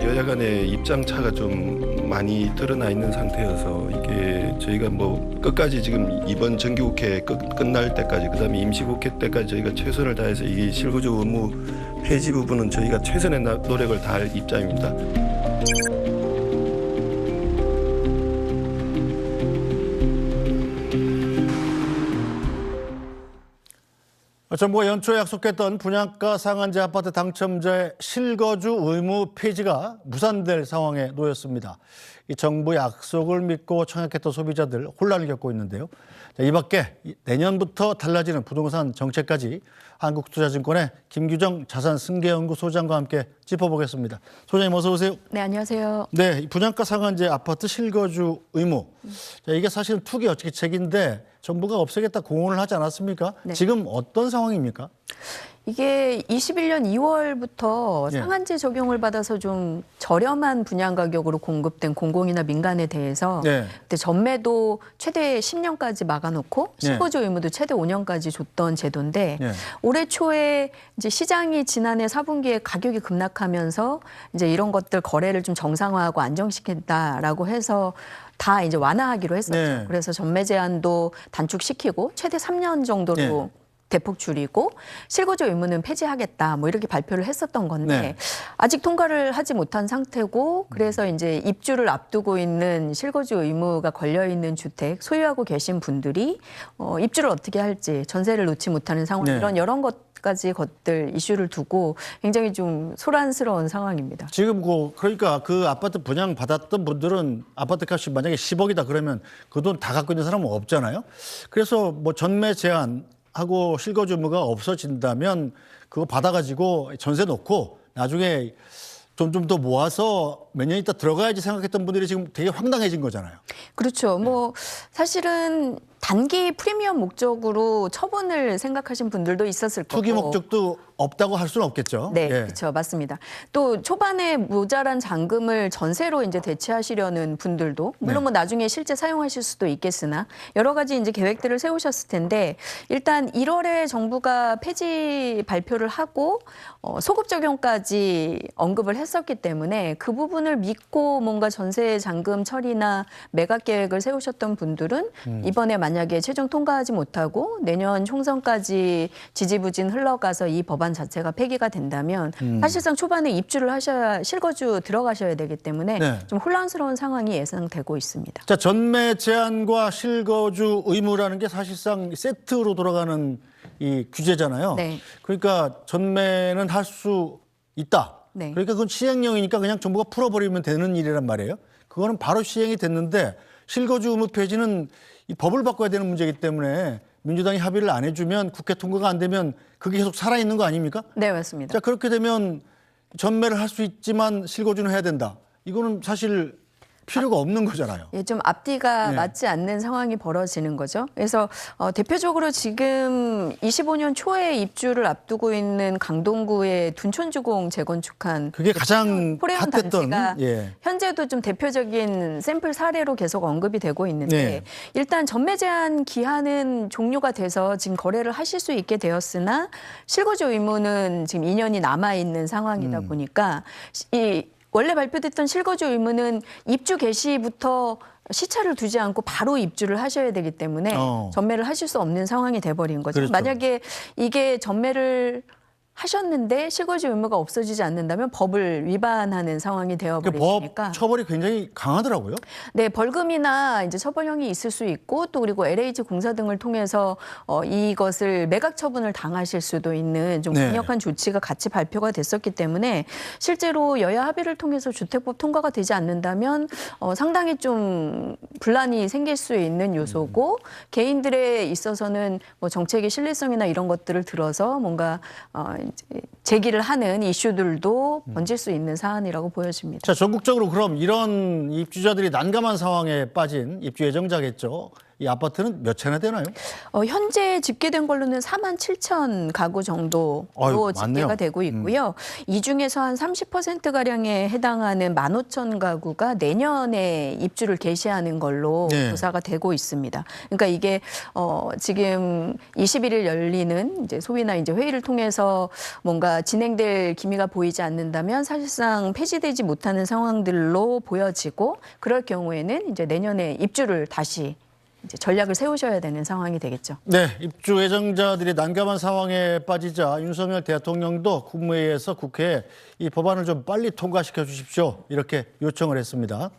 여야 간의 입장 차가 좀 많이 드러나 있는 상태여서 이게 저희가 뭐 끝까지 지금 이번 정기국회 끝날 때까지 그다음에 임시국회 때까지 저희가 최선을 다해서 이 실거주 의무 폐지 부분은 저희가 최선의 노력을 다할 입장입니다. 정부가 연초에 약속했던 분양가 상한제 아파트 당첨자의 실거주 의무 폐지가 무산될 상황에 놓였습니다. 이 정부 약속을 믿고 청약했던 소비자들 혼란을 겪고 있는데요. 이 밖에 내년부터 달라지는 부동산 정책까지 한국투자증권의 김규정 자산승계연구소장과 함께 짚어보겠습니다. 소장님 어서 오세요. 네, 안녕하세요. 네, 분양가 상한제 아파트 실거주 의무. 자, 이게 사실은 투기 어치기책인데 정부가 없애겠다 공언을 하지 않았습니까? 네. 지금 어떤 상황입니까? 이게 21년 2월부터 상한제 적용을 받아서 좀 저렴한 분양 가격으로 공급된 공공이나 민간에 대해서 그때 전매도 최대 10년까지 막아놓고 실거주 의무도 최대 5년까지 줬던 제도인데 올해 초에 이제 시장이 지난해 4분기에 가격이 급락하면서 이제 이런 것들 거래를 좀 정상화하고 안정시킨다라고 해서 다 이제 완화하기로 했었죠. 그래서 전매 제한도 단축시키고 최대 3년 정도로 대폭 줄이고 실거주 의무는 폐지하겠다 뭐 이렇게 발표를 했었던 건데 아직 통과를 하지 못한 상태고 그래서 이제 입주를 앞두고 있는 실거주 의무가 걸려 있는 주택 소유하고 계신 분들이 입주를 어떻게 할지 전세를 놓지 못하는 상황 이런 여러 것까지 것들 이슈를 두고 굉장히 좀 소란스러운 상황입니다. 지금 그러니까 그 아파트 분양 받았던 분들은 아파트 값이 만약에 10억이다 그러면 그 돈 다 갖고 있는 사람은 없잖아요. 그래서 뭐 전매 제한 하고 실거주 의무가 없어진다면 그거 받아가지고 전세 놓고 나중에 좀 더 모아서 몇 년 있다 들어가야지 생각했던 분들이 지금 되게 황당해진 거잖아요. 그렇죠. 뭐 사실은 단기 프리미엄 목적으로 처분을 생각하신 분들도 있었을 거고. 투기 목적도 없다고 할 수는 없겠죠. 네, 그렇죠. 맞습니다. 또 초반에 모자란 잔금을 전세로 이제 대체하시려는 분들도 물론 뭐 나중에 실제 사용하실 수도 있겠으나 여러 가지 이제 계획들을 세우셨을 텐데 일단 1월에 정부가 폐지 발표를 하고 소급 적용까지 언급을 했었기 때문에 그 부분을 믿고 뭔가 전세 잔금 처리나 매각 계획을 세우셨던 분들은 이번에 만약에 최종 통과하지 못하고 내년 총선까지 지지부진 흘러가서 이 법안 자체가 폐기가 된다면 사실상 초반에 입주를 하셔야 실거주 들어가셔야 되기 때문에 좀 혼란스러운 상황이 예상되고 있습니다. 자, 전매 제한과 실거주 의무라는 게 사실상 세트로 돌아가는 이 규제잖아요. 그러니까 전매는 할 수 있다. 그러니까 그건 시행령이니까 그냥 정부가 풀어버리면 되는 일이란 말이에요. 그거는 바로 시행이 됐는데 실거주 의무 폐지는 이 법을 바꿔야 되는 문제이기 때문에 민주당이 합의를 안 해주면 국회 통과가 안 되면 그게 계속 살아있는 거 아닙니까? 네, 맞습니다. 자, 그렇게 되면 전매를 할 수 있지만 실거주는 해야 된다. 이거는 사실 필요가 없는 거잖아요. 예, 좀 앞뒤가 맞지 않는 상황이 벌어지는 거죠. 그래서 대표적으로 지금 25년 초에 입주를 앞두고 있는 강동구의 둔촌주공 재건축한 그게 가장 포레온 핫했던 단지가 현재도 좀 대표적인 샘플 사례로 계속 언급이 되고 있는데 일단 전매 제한 기한은 종료가 돼서 지금 거래를 하실 수 있게 되었으나 실거주 의무는 지금 2년이 남아 있는 상황이다 보니까 원래 발표됐던 실거주 의무는 입주 개시부터 시차를 두지 않고 바로 입주를 하셔야 되기 때문에 전매를 하실 수 없는 상황이 돼버린 거죠. 그렇죠. 만약에 이게 전매를 하셨는데 실거주 의무가 없어지지 않는다면 법을 위반하는 상황이 되어버리니까 법 처벌이 굉장히 강하더라고요. 네, 벌금이나 이제 처벌형이 있을 수 있고 또 그리고 LH 공사 등을 통해서 이것을 매각 처분을 당하실 수도 있는 좀 강력한 조치가 같이 발표가 됐었기 때문에 실제로 여야 합의를 통해서 주택법 통과가 되지 않는다면 상당히 좀 분란이 생길 수 있는 요소고 개인들에 있어서는 뭐 정책의 신뢰성이나 이런 것들을 들어서 뭔가 제기를 하는 이슈들도 번질 수 있는 사안이라고 보여집니다. 자, 전국적으로 그럼 이런 입주자들이 난감한 상황에 빠진 입주 예정자겠죠. 이 아파트는 몇 채나 되나요? 현재 집계된 걸로는 47,000 가구 정도로 집계가 되고 있고요. 이 중에서 한 30%가량에 해당하는 15,000 가구가 내년에 입주를 개시하는 걸로 조사가 되고 있습니다. 그러니까 이게 지금 21일 열리는 이제 소위나 이제 회의를 통해서 뭔가 진행될 기미가 보이지 않는다면 사실상 폐지되지 못하는 상황들로 보여지고 그럴 경우에는 이제 내년에 입주를 다시 이제 전략을 세우셔야 되는 상황이 되겠죠. 네, 입주 예정자들이 난감한 상황에 빠지자 윤석열 대통령도 국무회의에서 국회에 이 법안을 좀 빨리 통과시켜 주십시오. 이렇게 요청을 했습니다.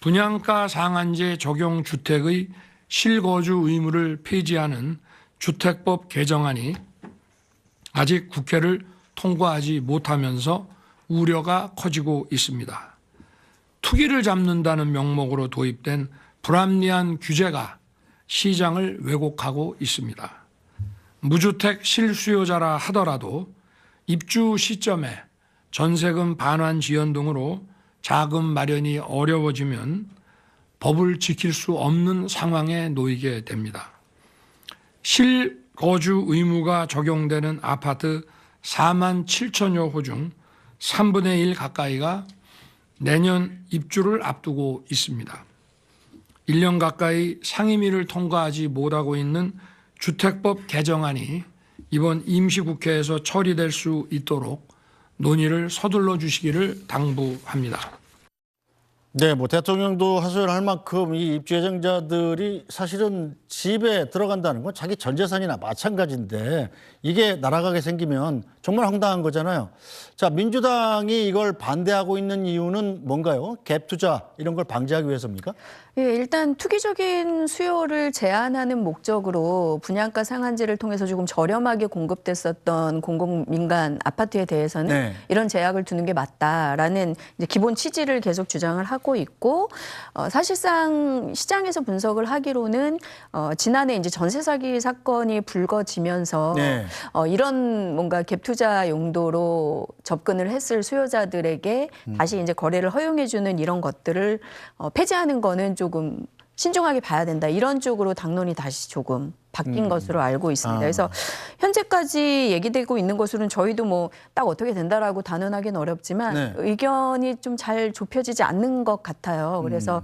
분양가 상한제 적용 주택의 실거주 의무를 폐지하는 주택법 개정안이 아직 국회를 통과하지 못하면서 우려가 커지고 있습니다. 투기를 잡는다는 명목으로 도입된 불합리한 규제가 시장을 왜곡하고 있습니다. 무주택 실수요자라 하더라도 입주 시점에 전세금 반환 지연 등으로 자금 마련이 어려워지면 법을 지킬 수 없는 상황에 놓이게 됩니다. 실거주 의무가 적용되는 아파트 47,000여 호 중 3분의 1 가까이가 내년 입주를 앞두고 있습니다. 1년 가까이 상임위를 통과하지 못하고 있는 주택법 개정안이 이번 임시국회에서 처리될 수 있도록 논의를 서둘러 주시기를 당부합니다. 네, 뭐 대통령도 하소연할 만큼 이 입주 예정자들이 사실은 집에 들어간다는 건 자기 전 재산이나 마찬가지인데 이게 날아가게 생기면 정말 황당한 거잖아요. 자, 민주당이 이걸 반대하고 있는 이유는 뭔가요? 갭 투자 이런 걸 방지하기 위해서입니까? 예, 일단 투기적인 수요를 제한하는 목적으로 분양가 상한제를 통해서 조금 저렴하게 공급됐었던 공공민간 아파트에 대해서는 이런 제약을 두는 게 맞다라는 이제 기본 취지를 계속 주장을 하고 있고 사실상 시장에서 분석을 하기로는 지난해 이제 전세 사기 사건이 불거지면서 이런 뭔가 갭 투자 용도로 접근을 했을 수요자들에게 다시 이제 거래를 허용해주는 이런 것들을 폐지하는 거는 조금 신중하게 봐야 된다. 이런 쪽으로 당론이 다시 조금 바뀐 것으로 알고 있습니다. 그래서 현재까지 얘기되고 있는 것으로는 저희도 뭐 딱 어떻게 된다라고 단언하기는 어렵지만 의견이 좀 잘 좁혀지지 않는 것 같아요. 그래서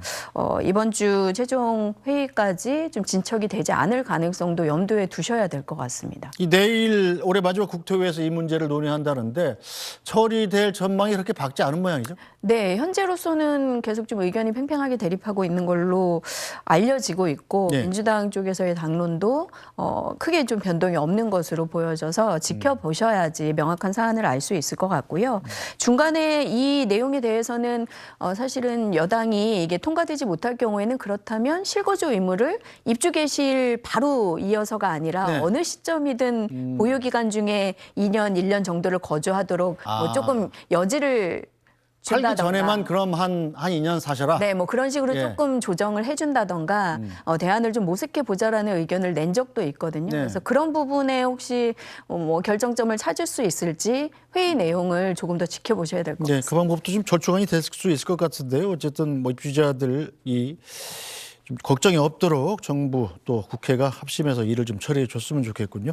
이번 주 최종 회의까지 좀 진척이 되지 않을 가능성도 염두에 두셔야 될 것 같습니다. 이 내일 올해 마지막 국토회의에서 이 문제를 논의한다는데 처리될 전망이 그렇게 밝지 않은 모양이죠? 네, 현재로서는 계속 좀 의견이 팽팽하게 대립하고 있는 걸로 알려지고 있고 민주당 쪽에서의 당론도 크게 좀 변동이 없는 것으로 보여져서 지켜보셔야지 명확한 사안을 알 수 있을 것 같고요. 중간에 이 내용에 대해서는 사실은 여당이 이게 통과되지 못할 경우에는 그렇다면 실거주 의무를 입주 개시일 바로 이어서가 아니라 어느 시점이든 보유기간 중에 2년, 1년 정도를 거주하도록 뭐 조금 여지를 살기 전에만 그럼 한 2년 사셔라. 네, 뭐 그런 식으로 조금 조정을 해준다던가 대안을 좀 모색해 보자라는 의견을 낸 적도 있거든요. 그래서 그런 부분에 혹시 뭐 결정점을 찾을 수 있을지 회의 내용을 조금 더 지켜보셔야 될 것 같습니다. 그 방법도 좀 절충안이 될 수 있을 것 같은데요. 어쨌든 뭐 입주자들이 좀 걱정이 없도록 정부 또 국회가 합심해서 일을 좀 처리해 줬으면 좋겠군요.